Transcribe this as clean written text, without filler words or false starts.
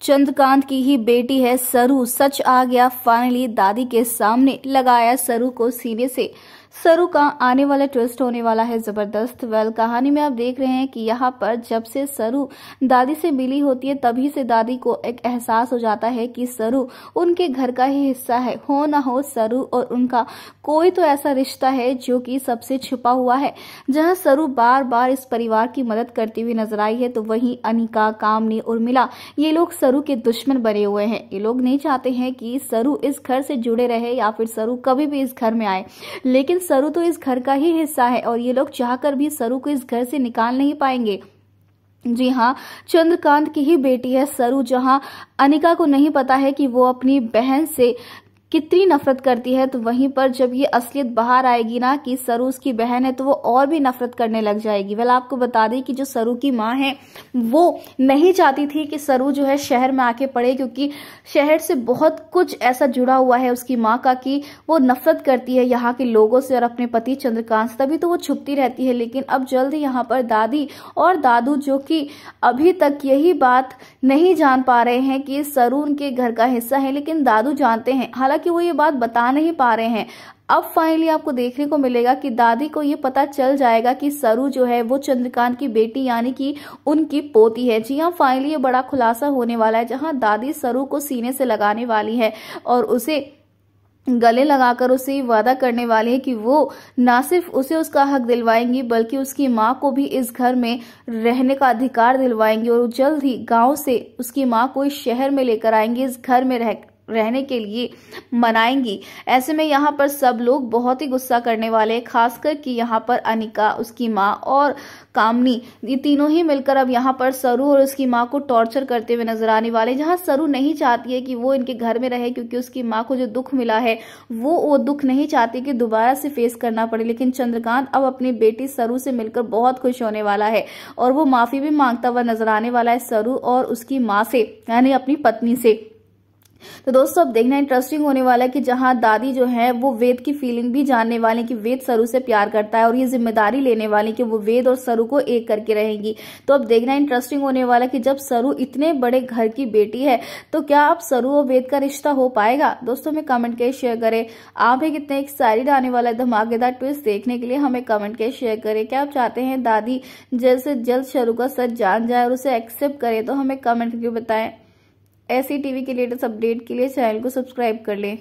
चंद्रकांत की ही बेटी है सरू। सच आ गया फाइनली दादी के सामने, लगाया सरू को सीने से। सरू का आने वाला ट्विस्ट होने वाला है जबरदस्त। कहानी में आप देख रहे हैं कि यहाँ पर जब से सरू दादी से मिली होती है तभी से दादी को एक एहसास हो जाता है कि सरू उनके घर का ही हिस्सा है। हो ना हो सरू और उनका कोई तो ऐसा रिश्ता है जो कि सबसे छुपा हुआ है। जहाँ सरू बार बार इस परिवार की मदद करती हुई नजर आई है, तो वहीं अनिका, कामनी, उर्मिला ये लोग सरू के दुश्मन बने हुए हैं। ये लोग नहीं चाहते हैं कि सरू इस घर से जुड़े रहे या फिर सरू कभी भी इस घर में आए, लेकिन सरू तो इस घर का ही हिस्सा है और ये लोग चाहकर भी सरू को इस घर से निकाल नहीं पाएंगे। जी हाँ, चंद्रकांत की ही बेटी है सरू। जहां अनिका को नहीं पता है कि वो अपनी बहन से कितनी नफरत करती है, तो वहीं पर जब ये असलियत बाहर आएगी ना कि सरू उसकी बहन है, तो वो और भी नफरत करने लग जाएगी। आपको बता दें कि जो सरू की माँ है वो नहीं चाहती थी कि सरू जो है शहर में आके पढ़े, क्योंकि शहर से बहुत कुछ ऐसा जुड़ा हुआ है उसकी माँ का कि वो नफरत करती है यहाँ के लोगों से और अपने पति चंद्रकांत से, तभी तो वो छुपती रहती है। लेकिन अब जल्द ही यहाँ पर दादी और दादू, जो कि अभी तक यही बात नहीं जान पा रहे हैं कि सरू उनके घर का हिस्सा है, लेकिन दादू जानते हैं, हालांकि कि वो ये बात बता नहीं पा रहे हैं। अब फाइनली आपको देखने को मिलेगा कि दादी को ये पता चल जाएगा कि सरू जो है वो चंद्रकांत की बेटी यानी कि उनकी पोती है। जी हाँ, फाइनली ये बड़ा खुलासा होने वाला है, जहां दादी सरू को सीने से लगाने वाली है और उसे गले लगाकर उसे वादा करने वाली है कि वो ना सिर्फ उसे उसका हक दिलवाएंगी, बल्कि उसकी माँ को भी इस घर में रहने का अधिकार दिलवाएंगी और जल्द ही गांव से उसकी माँ को इस शहर में लेकर आएंगे, इस घर में रहने के लिए मनाएंगी। ऐसे में यहाँ पर सब लोग बहुत ही गुस्सा करने वाले हैं, खासकर कि यहाँ पर अनिका, उसकी माँ और कामनी, ये तीनों ही मिलकर अब यहाँ पर सरू और उसकी माँ को टॉर्चर करते हुए नजर आने वाले। जहाँ सरू नहीं चाहती है कि वो इनके घर में रहे, क्योंकि उसकी माँ को जो दुख मिला है वो दुख नहीं चाहती कि दोबारा से फेस करना पड़े। लेकिन चंद्रकांत अब अपनी बेटी सरू से मिलकर बहुत खुश होने वाला है और वो माफी भी मांगता हुआ नजर आने वाला है सरू और उसकी माँ से, यानी अपनी पत्नी से। तो दोस्तों अब देखना इंटरेस्टिंग होने वाला है कि जहां दादी जो है वो वेद की फीलिंग भी जानने वाले कि वेद सरू से प्यार करता है और ये जिम्मेदारी लेने वाली कि वो वेद और सरू को एक करके रहेंगी। तो अब देखना इंटरेस्टिंग होने वाला है कि जब सरू इतने बड़े घर की बेटी है तो क्या अब सरू और वेद का रिश्ता हो पाएगा। दोस्तों हमें कमेंट के शेयर करें, आप भी कितने एक्साइटेड आने वाला धमाकेदार ट्विस्ट देखने के लिए हमें कमेंट के शेयर करें। क्या आप चाहते हैं दादी जल्द से जल्द सरू का सच जान जाए और उसे एक्सेप्ट करे, तो हमें कमेंट करके बताएं। ऐसी टीवी के लेटेस्ट अपडेट के लिए चैनल को सब्सक्राइब कर लें।